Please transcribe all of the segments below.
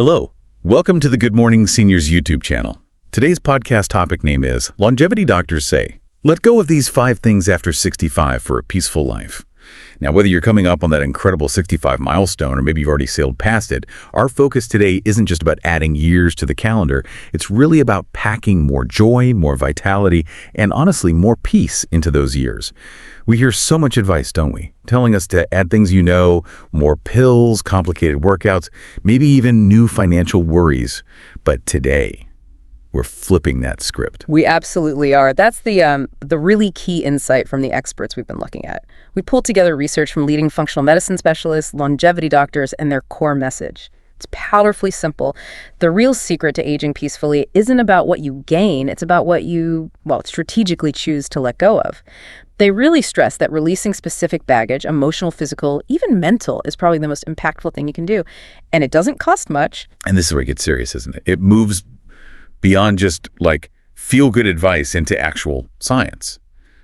Hello. Welcome to the Good Morning Seniors YouTube channel. Today's podcast topic name is Longevity Doctors Say, Let Go of These 5 Things After 65 for a Peaceful Life. Now, whether you're coming up on that incredible 65 milestone or maybe you've already sailed past it, our focus today isn't just about adding years to the calendar. It's really about packing more joy, more vitality, and honestly, more peace into those years. We hear so much advice, don't we? Telling us to add things more pills, complicated workouts, maybe even new financial worries. But today, we're flipping that script. We absolutely are. That's the really key insight from the experts we've been looking at. We pulled together research from leading functional medicine specialists, longevity doctors, and their core message. It's powerfully simple. The real secret to aging peacefully isn't about what you gain. It's about what you, strategically choose to let go of. They really stress that releasing specific baggage, emotional, physical, even mental, is probably the most impactful thing you can do. And it doesn't cost much. And this is where it gets serious, isn't it? It moves beyond just feel-good advice into actual science.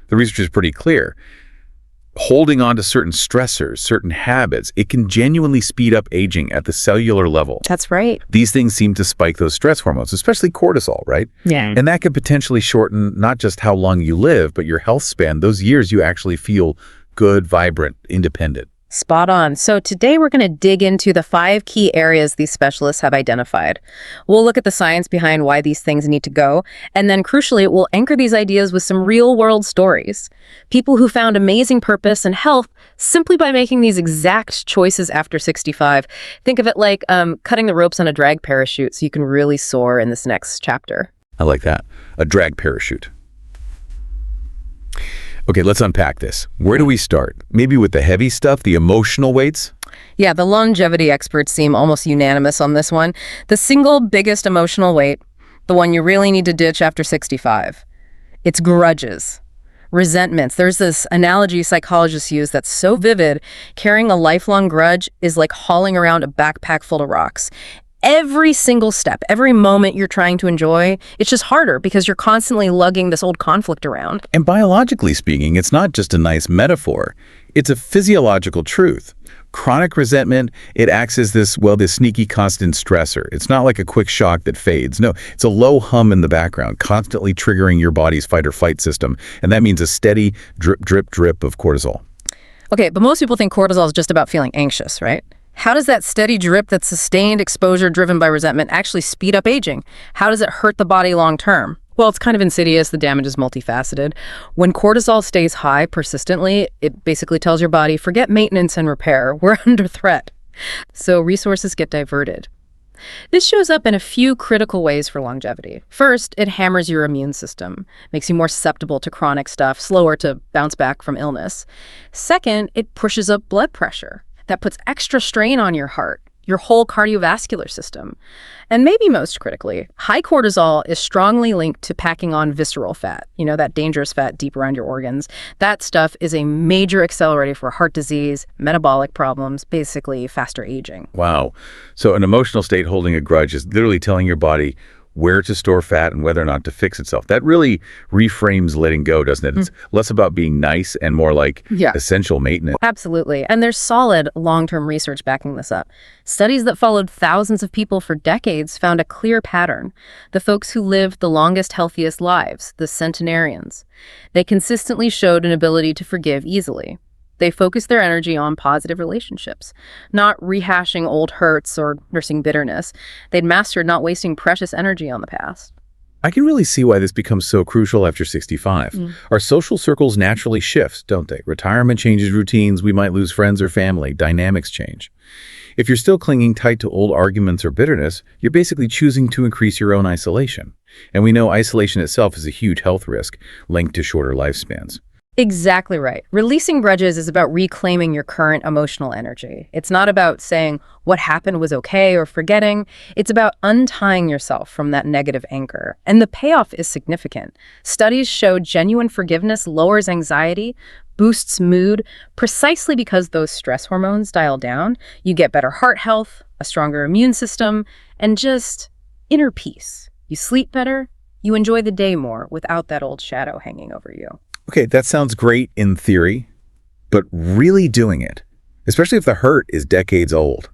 The research is pretty clear. Holding on to certain stressors, certain habits, it can genuinely speed up aging at the cellular level. That's right. These things seem to spike those stress hormones, especially cortisol, right? Yeah. And that could potentially shorten not just how long you live, but your health span, those years you actually feel good, vibrant, independent. Spot on. So today we're going to dig into the 5 key areas these specialists have identified. We'll look at the science behind why these things need to go, and then crucially, we'll anchor these ideas with some real-world stories. People who found amazing purpose and health simply by making these exact choices after 65. Think of it like cutting the ropes on a drag parachute so you can really soar in this next chapter. I like that. A drag parachute. Okay, let's unpack this. Where do we start? Maybe with the heavy stuff, the emotional weights? Yeah, the longevity experts seem almost unanimous on this one. The single biggest emotional weight, the one you really need to ditch after 65. It's grudges, resentments. There's this analogy psychologists use that's so vivid. Carrying a lifelong grudge is like hauling around a backpack full of rocks. Every single step, every moment you're trying to enjoy, it's just harder because you're constantly lugging this old conflict around. And biologically speaking, it's not just a nice metaphor. It's a physiological truth. Chronic resentment, it acts as this sneaky constant stressor. It's not like a quick shock that fades. No, it's a low hum in the background, constantly triggering your body's fight or flight system. And that means a steady drip, drip, drip of cortisol. Okay, but most people think cortisol is just about feeling anxious, right? How does that steady drip, that sustained exposure driven by resentment, actually speed up aging? How does it hurt the body long term? Well, it's kind of insidious. The damage is multifaceted. When cortisol stays high persistently, it basically tells your body, forget maintenance and repair. We're under threat. So resources get diverted. This shows up in a few critical ways for longevity. First, it hammers your immune system, makes you more susceptible to chronic stuff, slower to bounce back from illness. Second, it pushes up blood pressure. That puts extra strain on your heart, your whole cardiovascular system. And maybe most critically, high cortisol is strongly linked to packing on visceral fat, that dangerous fat deep around your organs. That stuff is a major accelerator for heart disease, metabolic problems, basically faster aging. Wow. So an emotional state holding a grudge is literally telling your body where to store fat and whether or not to fix itself. That really reframes letting go, doesn't it? It's less about being nice and more like essential maintenance. Absolutely. And there's solid long-term research backing this up. Studies that followed thousands of people for decades found a clear pattern. The folks who lived the longest, healthiest lives, the centenarians, they consistently showed an ability to forgive easily. They focused their energy on positive relationships, not rehashing old hurts or nursing bitterness. They'd mastered not wasting precious energy on the past. I can really see why this becomes so crucial after 65. Our social circles naturally shift, don't they? Retirement changes routines, we might lose friends or family, dynamics change. If you're still clinging tight to old arguments or bitterness, you're basically choosing to increase your own isolation. And we know isolation itself is a huge health risk linked to shorter lifespans. Exactly right. Releasing grudges is about reclaiming your current emotional energy. It's not about saying what happened was okay or forgetting. It's about untying yourself from that negative anchor. And the payoff is significant. Studies show genuine forgiveness lowers anxiety, boosts mood, precisely because those stress hormones dial down. You get better heart health, a stronger immune system, and just inner peace. You sleep better, you enjoy the day more without that old shadow hanging over you. Okay, that sounds great in theory, but really doing it, especially if the hurt is decades old,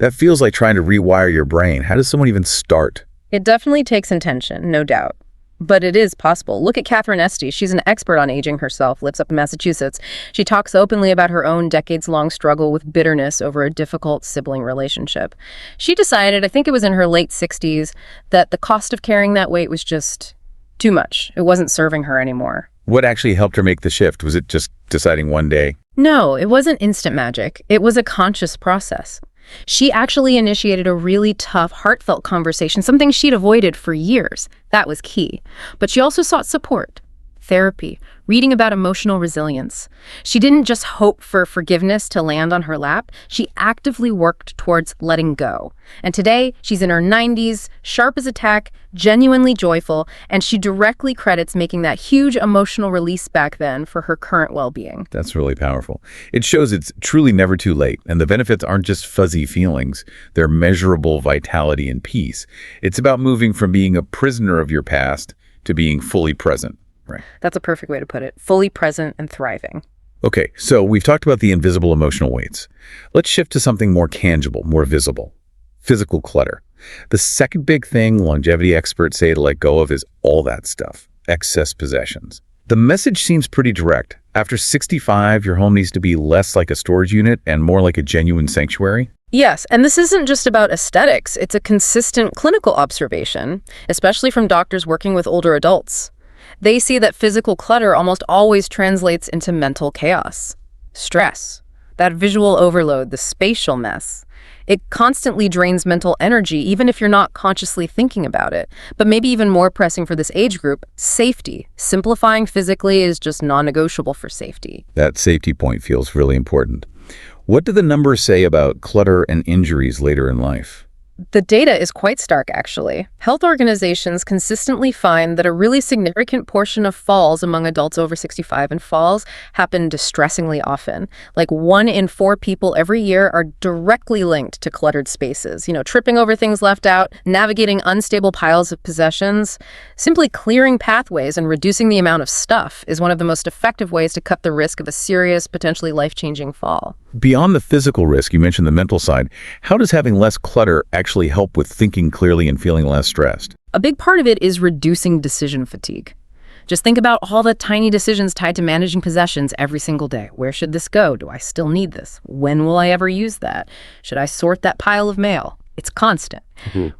That feels like trying to rewire your brain. How does someone even start? It definitely takes intention, no doubt. But it is possible. Look at Catherine Estes. She's an expert on aging herself, lives up in Massachusetts. She talks openly about her own decades-long struggle with bitterness over a difficult sibling relationship. She decided, I think it was in her late 60s, that the cost of carrying that weight was just too much. It wasn't serving her anymore. What actually helped her make the shift? Was it just deciding one day? No, it wasn't instant magic. It was a conscious process. She actually initiated a really tough, heartfelt conversation, something she'd avoided for years. That was key. But she also sought support, therapy, reading about emotional resilience. She didn't just hope for forgiveness to land on her lap. She actively worked towards letting go. And today, she's in her 90s, sharp as a tack, genuinely joyful, and she directly credits making that huge emotional release back then for her current well-being. That's really powerful. It shows it's truly never too late, and the benefits aren't just fuzzy feelings. They're measurable vitality and peace. It's about moving from being a prisoner of your past to being fully present. Right. That's a perfect way to put it. Fully present and thriving. Okay, so we've talked about the invisible emotional weights. Let's shift to something more tangible, more visible. Physical clutter. The second big thing longevity experts say to let go of is all that stuff, excess possessions. The message seems pretty direct. After 65, your home needs to be less like a storage unit and more like a genuine sanctuary. Yes, and this isn't just about aesthetics. It's a consistent clinical observation, especially from doctors working with older adults. They see that physical clutter almost always translates into mental chaos, stress, that visual overload, the spatial mess. It constantly drains mental energy, even if you're not consciously thinking about it. But maybe even more pressing for this age group, safety. Simplifying physically is just non-negotiable for safety. That safety point feels really important. What do the numbers say about clutter and injuries later in life? The data is quite stark, actually. Health organizations consistently find that a really significant portion of falls among adults over 65 and falls happen distressingly often. Like 1 in 4 people every year are directly linked to cluttered spaces. Tripping over things left out, navigating unstable piles of possessions. Simply clearing pathways and reducing the amount of stuff is one of the most effective ways to cut the risk of a serious, potentially life-changing fall. Beyond the physical risk, you mentioned the mental side. How does having less clutter actually help with thinking clearly and feeling less stressed? A big part of it is reducing decision fatigue. Just think about all the tiny decisions tied to managing possessions every single day. Where should this go? Do I still need this? When will I ever use that? Should I sort that pile of mail? It's constant.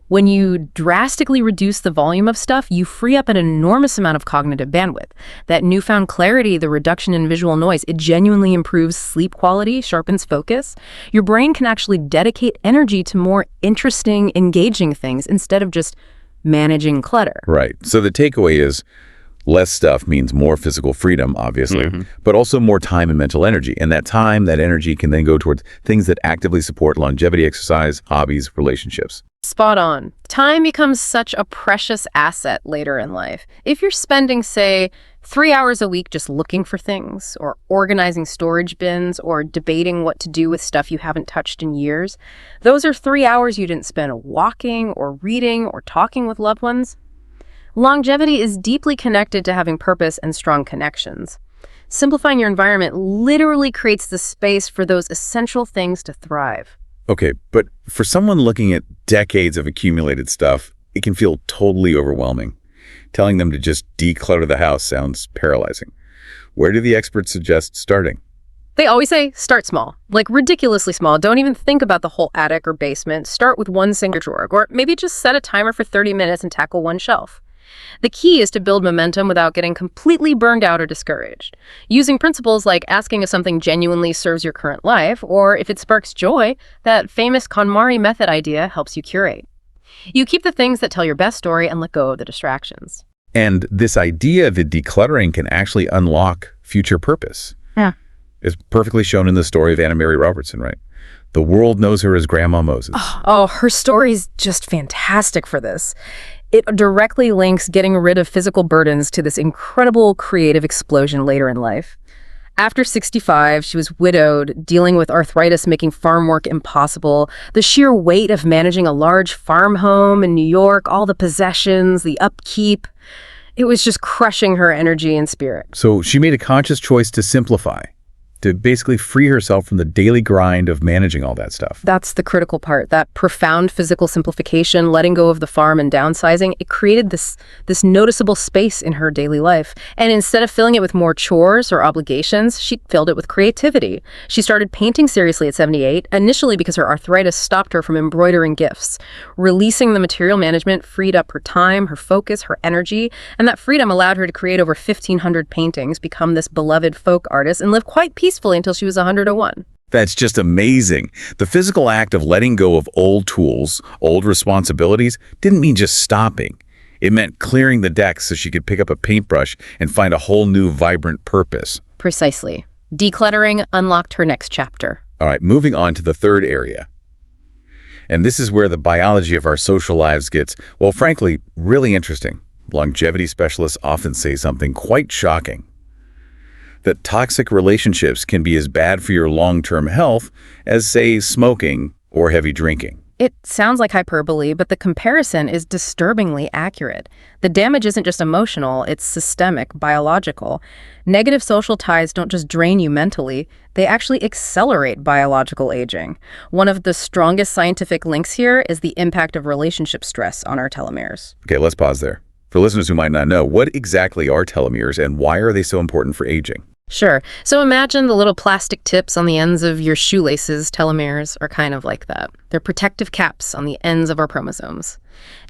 When you drastically reduce the volume of stuff, you free up an enormous amount of cognitive bandwidth. That newfound clarity, the reduction in visual noise, it genuinely improves sleep quality, sharpens focus. Your brain can actually dedicate energy to more interesting, engaging things instead of just managing clutter. Right. So the takeaway is less stuff means more physical freedom, obviously, but also more time and mental energy. And that time, that energy can then go towards things that actively support longevity, exercise, hobbies, relationships. Spot on. Time becomes such a precious asset later in life. If you're spending, say, 3 hours a week just looking for things, or organizing storage bins, or debating what to do with stuff you haven't touched in years, those are 3 hours you didn't spend walking, or reading, or talking with loved ones. Longevity is deeply connected to having purpose and strong connections. Simplifying your environment literally creates the space for those essential things to thrive. Okay, but for someone looking at decades of accumulated stuff, it can feel totally overwhelming. Telling them to just declutter the house sounds paralyzing. Where do the experts suggest starting? They always say, start small, like ridiculously small. Don't even think about the whole attic or basement. Start with one single drawer, or maybe just set a timer for 30 minutes and tackle one shelf. The key is to build momentum without getting completely burned out or discouraged. Using principles like asking if something genuinely serves your current life, or if it sparks joy, that famous KonMari method idea helps you curate. You keep the things that tell your best story and let go of the distractions. And this idea that decluttering can actually unlock future purpose. Yeah. Is perfectly shown in the story of Anna Mary Robertson, right? The world knows her as Grandma Moses. Oh, her story is just fantastic for this. It directly links getting rid of physical burdens to this incredible creative explosion later in life. After 65, she was widowed, dealing with arthritis making farm work impossible. The sheer weight of managing a large farm home in New York, all the possessions, the upkeep, it was just crushing her energy and spirit. So she made a conscious choice to simplify. to basically free herself from the daily grind of managing all that stuff. That's the critical part, that profound physical simplification, letting go of the farm and downsizing. It created this noticeable space in her daily life. And instead of filling it with more chores or obligations, she filled it with creativity. She started painting seriously at 78, initially because her arthritis stopped her from embroidering gifts. Releasing the material management freed up her time, her focus, her energy, and that freedom allowed her to create over 1,500 paintings, become this beloved folk artist, and live quite peacefully until she was 101. That's just amazing. The physical act of letting go of old tools, old responsibilities, didn't mean just stopping. It meant clearing the decks so she could pick up a paintbrush and find a whole new vibrant purpose. Precisely. Decluttering unlocked her next chapter. All right, moving on to the third area. And this is where the biology of our social lives gets, well, frankly, really interesting. Longevity specialists often say something quite shocking: that toxic relationships can be as bad for your long-term health as, say, smoking or heavy drinking. It sounds like hyperbole, but the comparison is disturbingly accurate. The damage isn't just emotional, it's systemic, biological. Negative social ties don't just drain you mentally, they actually accelerate biological aging. One of the strongest scientific links here is the impact of relationship stress on our telomeres. Okay, let's pause there. For listeners who might not know, what exactly are telomeres and why are they so important for aging? Sure. So imagine the little plastic tips on the ends of your shoelaces. Telomeres are kind of like that. They're protective caps on the ends of our chromosomes.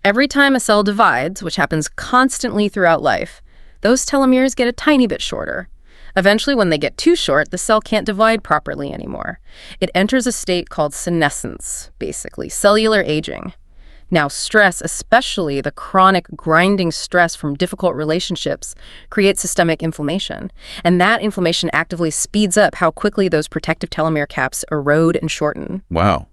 Every time a cell divides, which happens constantly throughout life, those telomeres get a tiny bit shorter. Eventually, when they get too short, the cell can't divide properly anymore. It enters a state called senescence, basically, cellular aging. Now, stress, especially the chronic grinding stress from difficult relationships, creates systemic inflammation. And that inflammation actively speeds up how quickly those protective telomere caps erode and shorten. Wow.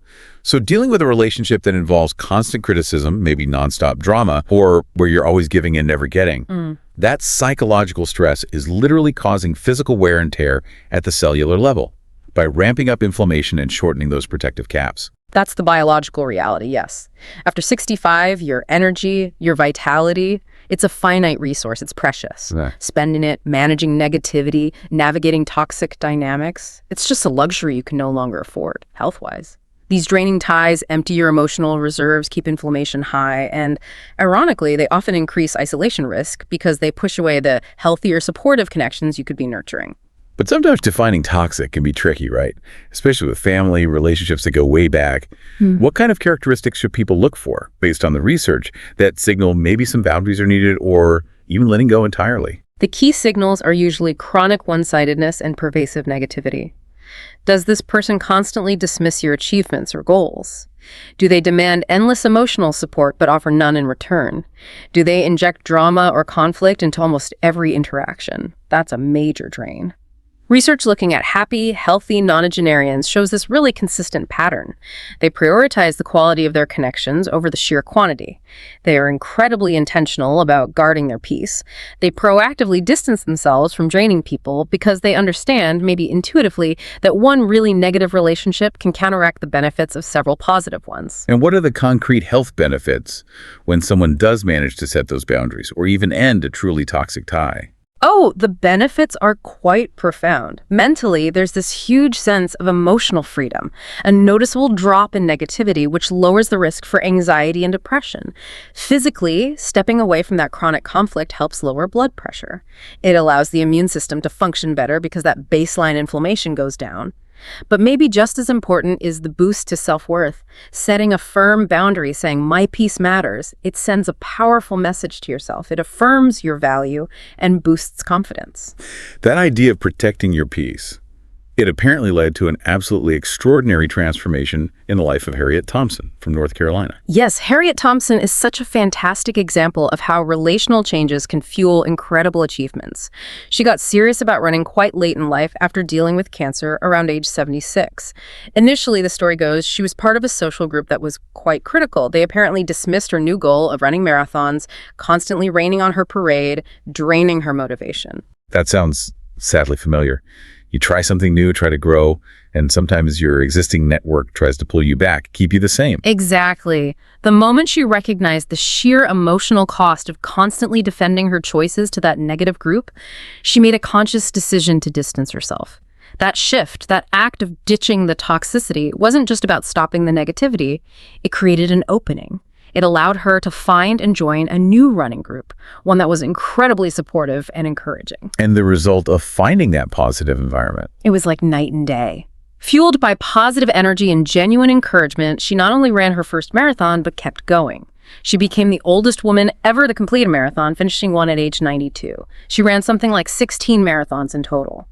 So dealing with a relationship that involves constant criticism, maybe nonstop drama, or where you're always giving and never getting, that psychological stress is literally causing physical wear and tear at the cellular level by ramping up inflammation and shortening those protective caps. That's the biological reality, yes. After 65, your energy, your vitality, it's a finite resource. It's precious. Yeah. Spending it, managing negativity, navigating toxic dynamics, it's just a luxury you can no longer afford, health-wise. These draining ties empty your emotional reserves, keep inflammation high, and ironically, they often increase isolation risk because they push away the healthier, supportive connections you could be nurturing. But sometimes defining toxic can be tricky, right? Especially with family, relationships that go way back. What kind of characteristics should people look for based on the research that signal maybe some boundaries are needed or even letting go entirely? The key signals are usually chronic one-sidedness and pervasive negativity. Does this person constantly dismiss your achievements or goals? Do they demand endless emotional support but offer none in return? Do they inject drama or conflict into almost every interaction? That's a major drain. Research looking at happy, healthy nonagenarians shows this really consistent pattern. They prioritize the quality of their connections over the sheer quantity. They are incredibly intentional about guarding their peace. They proactively distance themselves from draining people because they understand, maybe intuitively, that one really negative relationship can counteract the benefits of several positive ones. And what are the concrete health benefits when someone does manage to set those boundaries or even end a truly toxic tie? Oh, the benefits are quite profound. Mentally, there's this huge sense of emotional freedom, a noticeable drop in negativity, which lowers the risk for anxiety and depression. Physically, stepping away from that chronic conflict helps lower blood pressure. It allows the immune system to function better because that baseline inflammation goes down. But maybe just as important is the boost to self-worth. Setting a firm boundary saying, my peace matters, it sends a powerful message to yourself. It affirms your value and boosts confidence. That idea of protecting your peace, it apparently led to an absolutely extraordinary transformation in the life of Harriet Thompson from North Carolina. Yes, Harriet Thompson is such a fantastic example of how relational changes can fuel incredible achievements. She got serious about running quite late in life after dealing with cancer around age 76. Initially, the story goes, she was part of a social group that was quite critical. They apparently dismissed her new goal of running marathons, constantly raining on her parade, draining her motivation. That sounds sadly familiar. You try something new, try to grow, and sometimes your existing network tries to pull you back, keep you the same. Exactly. The moment she recognized the sheer emotional cost of constantly defending her choices to that negative group, she made a conscious decision to distance herself. That shift, that act of ditching the toxicity, wasn't just about stopping the negativity. It created an opening. It allowed her to find and join a new running group, one that was incredibly supportive and encouraging. And the result of finding that positive environment. It was like night and day. Fueled by positive energy and genuine encouragement, she not only ran her first marathon, but kept going. She became the oldest woman ever to complete a marathon, finishing one at age 92. She ran something like 16 marathons in total.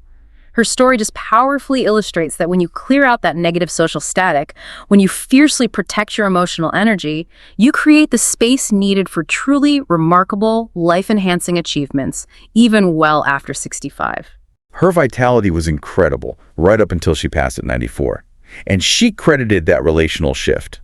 Her story just powerfully illustrates that when you clear out that negative social static, when you fiercely protect your emotional energy, you create the space needed for truly remarkable, life-enhancing achievements, even well after 65. Her vitality was incredible, right up until she passed at 94. And she credited that relational shift.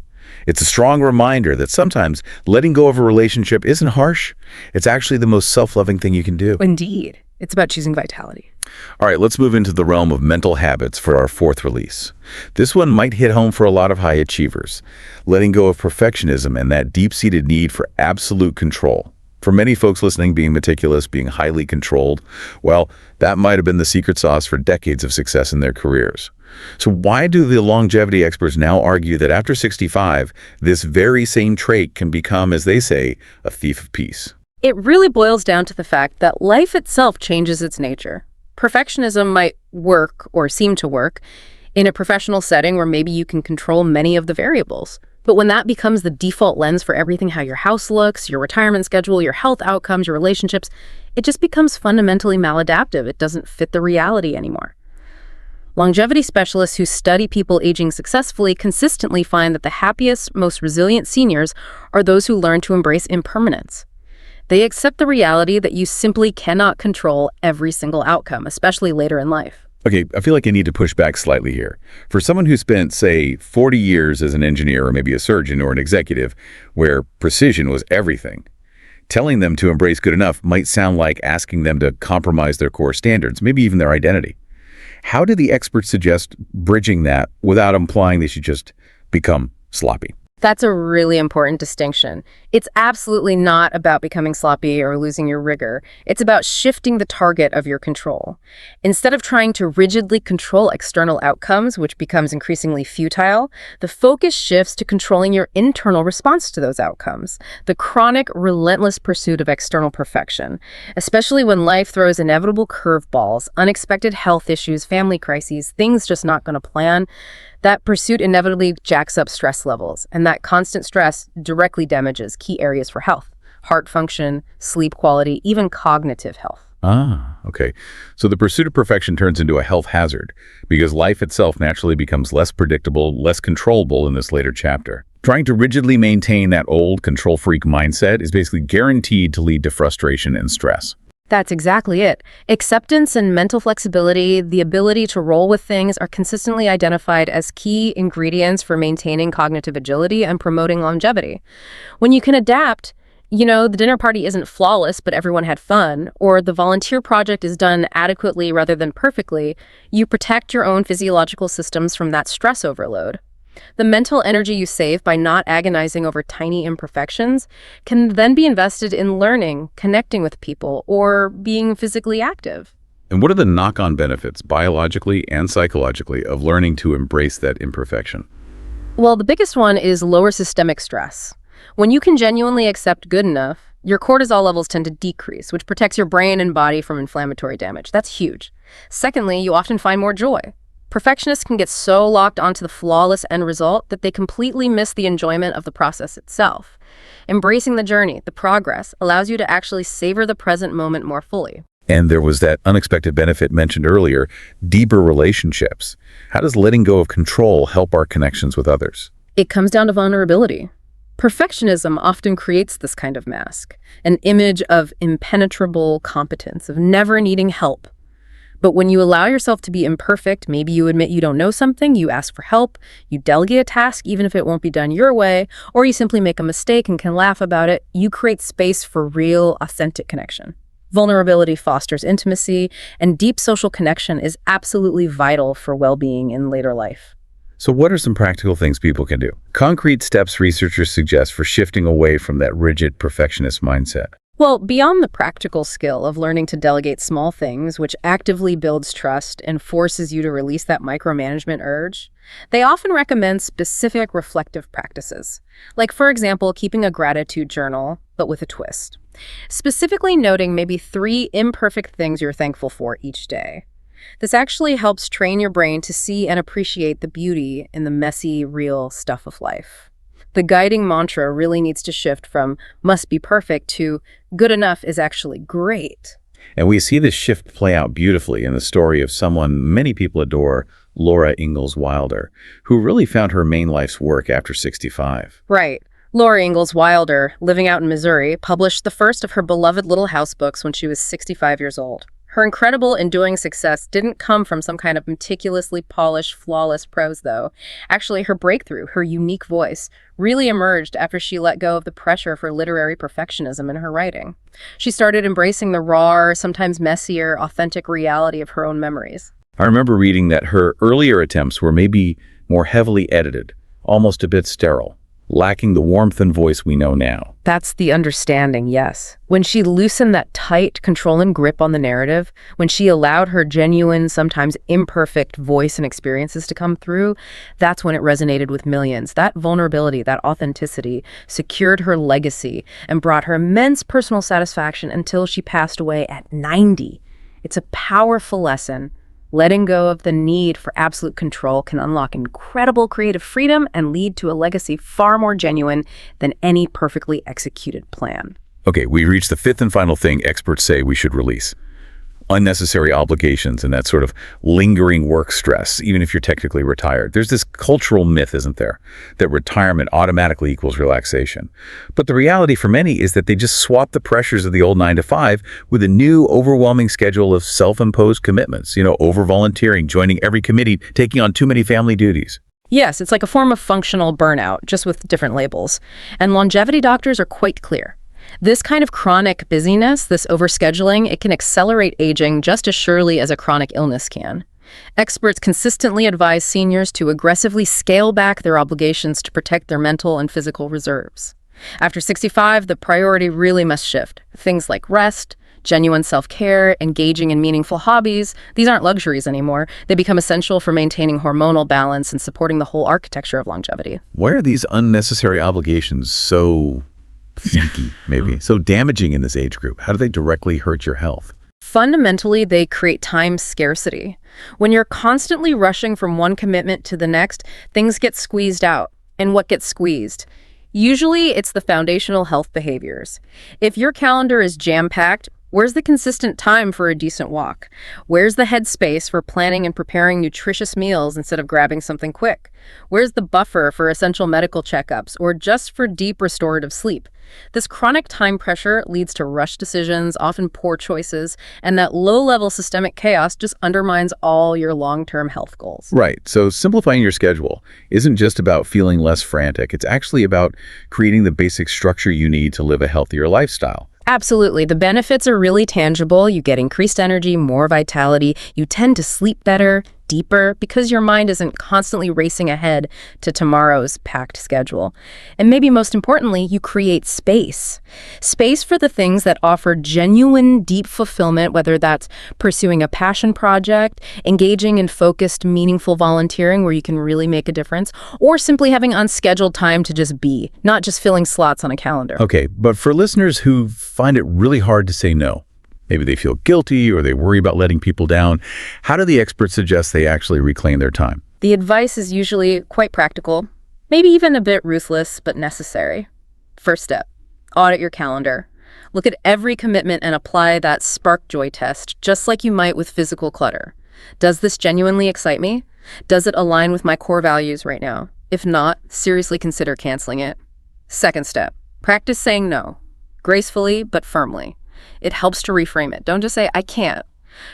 It's a strong reminder that sometimes letting go of a relationship isn't harsh. It's actually the most self-loving thing you can do. Indeed. It's about choosing vitality. All right, let's move into the realm of mental habits for our fourth release. This one might hit home for a lot of high achievers. Letting go of perfectionism and that deep-seated need for absolute control. For many folks listening, being meticulous, being highly controlled, well, that might have been the secret sauce for decades of success in their careers. So why do the longevity experts now argue that after 65, this very same trait can become, as they say, a thief of peace? It really boils down to the fact that life itself changes its nature. Perfectionism might work or seem to work in a professional setting where maybe you can control many of the variables. But when that becomes the default lens for everything, how your house looks, your retirement schedule, your health outcomes, your relationships, it just becomes fundamentally maladaptive. It doesn't fit the reality anymore. Longevity specialists who study people aging successfully consistently find that the happiest, most resilient seniors are those who learn to embrace impermanence. They accept the reality that you simply cannot control every single outcome, especially later in life. Okay, I feel like I need to push back slightly here. For someone who spent, say, 40 years as an engineer or maybe a surgeon or an executive where precision was everything, telling them to embrace good enough might sound like asking them to compromise their core standards, maybe even their identity. How do the experts suggest bridging that without implying they should just become sloppy? That's a really important distinction. It's absolutely not about becoming sloppy or losing your rigor. It's about shifting the target of your control. Instead of trying to rigidly control external outcomes, which becomes increasingly futile, the focus shifts to controlling your internal response to those outcomes, the chronic, relentless pursuit of external perfection, especially when life throws inevitable curveballs, unexpected health issues, family crises, things just not going to plan. That pursuit inevitably jacks up stress levels, and that constant stress directly damages key areas for health, heart function, sleep quality, even cognitive health. Okay. So the pursuit of perfection turns into a health hazard because life itself naturally becomes less predictable, less controllable in this later chapter. Trying to rigidly maintain that old control freak mindset is basically guaranteed to lead to frustration and stress. That's exactly it. Acceptance and mental flexibility, the ability to roll with things, are consistently identified as key ingredients for maintaining cognitive agility and promoting longevity. When you can adapt, the dinner party isn't flawless, but everyone had fun, or the volunteer project is done adequately rather than perfectly, you protect your own physiological systems from that stress overload. The mental energy you save by not agonizing over tiny imperfections can then be invested in learning, connecting with people, or being physically active. And what are the knock-on benefits, biologically and psychologically, of learning to embrace that imperfection? Well, the biggest one is lower systemic stress. When you can genuinely accept good enough, your cortisol levels tend to decrease, which protects your brain and body from inflammatory damage. That's huge. Secondly, you often find more joy. Perfectionists can get so locked onto the flawless end result that they completely miss the enjoyment of the process itself. Embracing the journey, the progress, allows you to actually savor the present moment more fully. And there was that unexpected benefit mentioned earlier, deeper relationships. How does letting go of control help our connections with others? It comes down to vulnerability. Perfectionism often creates this kind of mask, an image of impenetrable competence, of never needing help. But when you allow yourself to be imperfect, maybe you admit you don't know something, you ask for help, you delegate a task even if it won't be done your way, or you simply make a mistake and can laugh about it, you create space for real, authentic connection. Vulnerability fosters intimacy, and deep social connection is absolutely vital for well-being in later life. So what are some practical things people can do? Concrete steps researchers suggest for shifting away from that rigid perfectionist mindset. Well, beyond the practical skill of learning to delegate small things, which actively builds trust and forces you to release that micromanagement urge, they often recommend specific reflective practices. Like, for example, keeping a gratitude journal, but with a twist. Specifically noting maybe 3 imperfect things you're thankful for each day. This actually helps train your brain to see and appreciate the beauty in the messy, real stuff of life. The guiding mantra really needs to shift from must be perfect to good enough is actually great. And we see this shift play out beautifully in the story of someone many people adore, Laura Ingalls Wilder, who really found her main life's work after 65. Right. Laura Ingalls Wilder, living out in Missouri, published the first of her beloved Little House books when she was 65 years old. Her incredible, enduring success didn't come from some kind of meticulously polished, flawless prose, though. Actually, her breakthrough, her unique voice, really emerged after she let go of the pressure for literary perfectionism in her writing. She started embracing the raw, sometimes messier, authentic reality of her own memories. I remember reading that her earlier attempts were maybe more heavily edited, almost a bit sterile, lacking the warmth and voice we know now. That's the understanding, yes. When she loosened that tight, controlling grip on the narrative, when she allowed her genuine, sometimes imperfect voice and experiences to come through, that's when it resonated with millions. That vulnerability, that authenticity, secured her legacy and brought her immense personal satisfaction until she passed away at 90. It's a powerful lesson. Letting go of the need for absolute control can unlock incredible creative freedom and lead to a legacy far more genuine than any perfectly executed plan. Okay, we reached the 5th and final thing experts say we should release. Unnecessary obligations and that sort of lingering work stress, even if you're technically retired. There's this cultural myth, isn't there, that retirement automatically equals relaxation. But the reality for many is that they just swap the pressures of the old 9 to 5 with a new overwhelming schedule of self-imposed commitments, over-volunteering, joining every committee, taking on too many family duties. Yes, it's like a form of functional burnout, just with different labels. And longevity doctors are quite clear. This kind of chronic busyness, this overscheduling, it can accelerate aging just as surely as a chronic illness can. Experts consistently advise seniors to aggressively scale back their obligations to protect their mental and physical reserves. After 65, the priority really must shift. Things like rest, genuine self-care, engaging in meaningful hobbies, these aren't luxuries anymore. They become essential for maintaining hormonal balance and supporting the whole architecture of longevity. Why are these unnecessary obligations so sneaky, maybe, so damaging in this age group? How do they directly hurt your health? Fundamentally, they create time scarcity. When you're constantly rushing from one commitment to the next, things get squeezed out. And what gets squeezed? Usually, it's the foundational health behaviors. If your calendar is jam-packed, where's the consistent time for a decent walk? Where's the headspace for planning and preparing nutritious meals instead of grabbing something quick? Where's the buffer for essential medical checkups or just for deep restorative sleep? This chronic time pressure leads to rushed decisions, often poor choices, and that low-level systemic chaos just undermines all your long-term health goals. Right. So simplifying your schedule isn't just about feeling less frantic. It's actually about creating the basic structure you need to live a healthier lifestyle. Absolutely. The benefits are really tangible. You get increased energy, more vitality. You tend to sleep better, deeper, because your mind isn't constantly racing ahead to tomorrow's packed schedule. And maybe most importantly, you create space. Space for the things that offer genuine, deep fulfillment, whether that's pursuing a passion project, engaging in focused, meaningful volunteering where you can really make a difference, or simply having unscheduled time to just be, not just filling slots on a calendar. Okay, but for listeners who find it really hard to say no, maybe they feel guilty or they worry about letting people down, how do the experts suggest they actually reclaim their time? The advice is usually quite practical, maybe even a bit ruthless, but necessary. First step, audit your calendar. Look at every commitment and apply that spark joy test, just like you might with physical clutter. Does this genuinely excite me? Does it align with my core values right now? If not, seriously consider canceling it. Second step, practice saying no, gracefully but firmly. It helps to reframe it. Don't just say, I can't.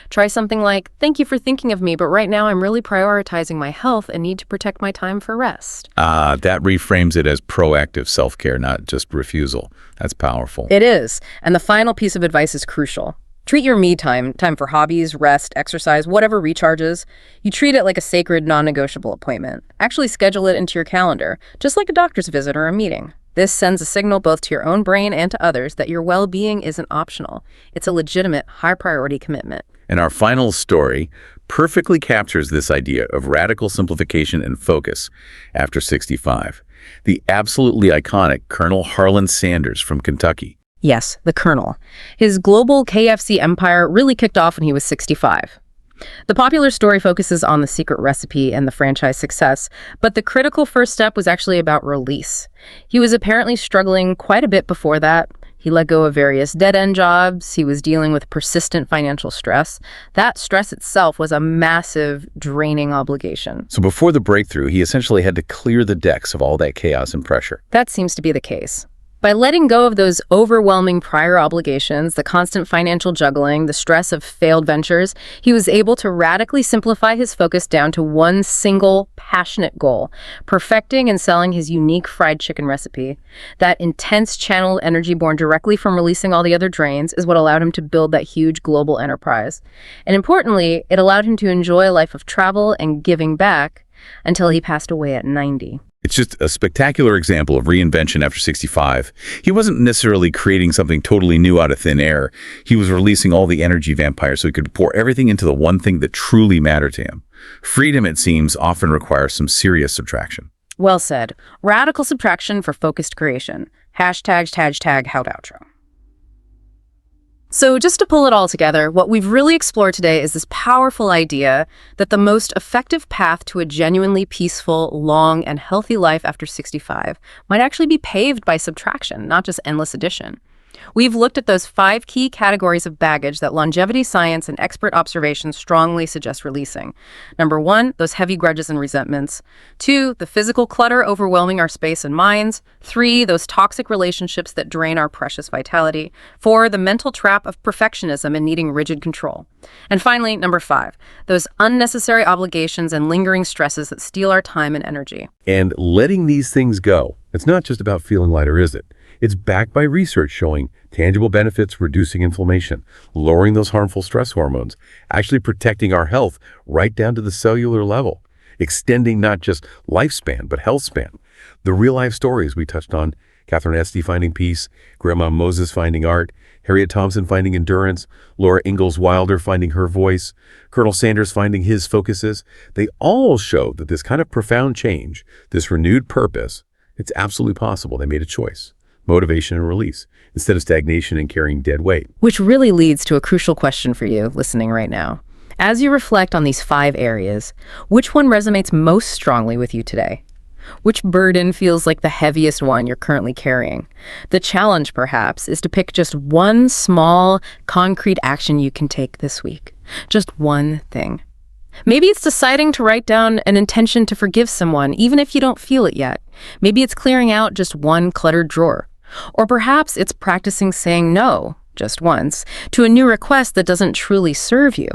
Try something like, thank you for thinking of me, but right now I'm really prioritizing my health and need to protect my time for rest. That reframes it as proactive self-care, not just refusal. That's powerful. It is. And the final piece of advice is crucial. Treat your me time for hobbies, rest, exercise, whatever recharges. You treat it like a sacred, non-negotiable appointment. Actually schedule it into your calendar, just like a doctor's visit or a meeting. This sends a signal both to your own brain and to others that your well-being isn't optional. It's a legitimate, high-priority commitment. And our final story perfectly captures this idea of radical simplification and focus after 65. The absolutely iconic Colonel Harlan Sanders from Kentucky. Yes, the Colonel. His global KFC empire really kicked off when he was 65. The popular story focuses on the secret recipe and the franchise success, but the critical first step was actually about release. He was apparently struggling quite a bit before that. He let go of various dead-end jobs. He was dealing with persistent financial stress. That stress itself was a massive, draining obligation. So before the breakthrough, he essentially had to clear the decks of all that chaos and pressure. That seems to be the case. By letting go of those overwhelming prior obligations, the constant financial juggling, the stress of failed ventures, he was able to radically simplify his focus down to one single, passionate goal: perfecting and selling his unique fried chicken recipe. That intense channeled energy born directly from releasing all the other drains is what allowed him to build that huge global enterprise. And importantly, it allowed him to enjoy a life of travel and giving back until he passed away at 90. It's just a spectacular example of reinvention after 65. He wasn't necessarily creating something totally new out of thin air. He was releasing all the energy vampires so he could pour everything into the one thing that truly mattered to him. Freedom, it seems, often requires some serious subtraction. Well said. Radical subtraction for focused creation. Hashtag how outro. So just to pull it all together, what we've really explored today is this powerful idea that the most effective path to a genuinely peaceful, long, and healthy life after 65 might actually be paved by subtraction, not just endless addition. We've looked at those 5 key categories of baggage that longevity science and expert observation strongly suggest releasing. Number 1, those heavy grudges and resentments. 2, the physical clutter overwhelming our space and minds. 3, those toxic relationships that drain our precious vitality. 4, the mental trap of perfectionism and needing rigid control. And finally, number 5, those unnecessary obligations and lingering stresses that steal our time and energy. And letting these things go, it's not just about feeling lighter, is it? It's backed by research showing tangible benefits, reducing inflammation, lowering those harmful stress hormones, actually protecting our health right down to the cellular level, extending not just lifespan, but health span. The real-life stories we touched on, Catherine Esty finding peace, Grandma Moses finding art, Harriet Thompson finding endurance, Laura Ingalls Wilder finding her voice, Colonel Sanders finding his focuses, they all show that this kind of profound change, this renewed purpose, it's absolutely possible. They made a choice. Motivation and release, instead of stagnation and carrying dead weight. Which really leads to a crucial question for you listening right now. As you reflect on these 5 areas, which one resonates most strongly with you today? Which burden feels like the heaviest one you're currently carrying? The challenge, perhaps, is to pick just one small, concrete action you can take this week. Just one thing. Maybe it's deciding to write down an intention to forgive someone, even if you don't feel it yet. Maybe it's clearing out just one cluttered drawer. Or perhaps it's practicing saying no, just once, to a new request that doesn't truly serve you.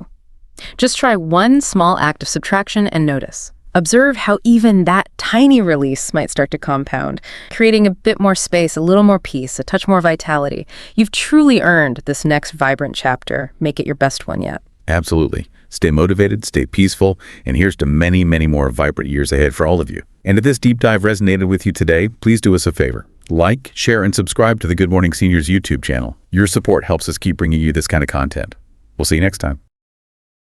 Just try one small act of subtraction and notice. Observe how even that tiny release might start to compound, creating a bit more space, a little more peace, a touch more vitality. You've truly earned this next vibrant chapter. Make it your best one yet. Absolutely. Stay motivated, stay peaceful, and here's to many, many more vibrant years ahead for all of you. And if this deep dive resonated with you today, please do us a favor. Like, share, and subscribe to the Good Morning Seniors YouTube channel. Your support helps us keep bringing you this kind of content. We'll see you next time.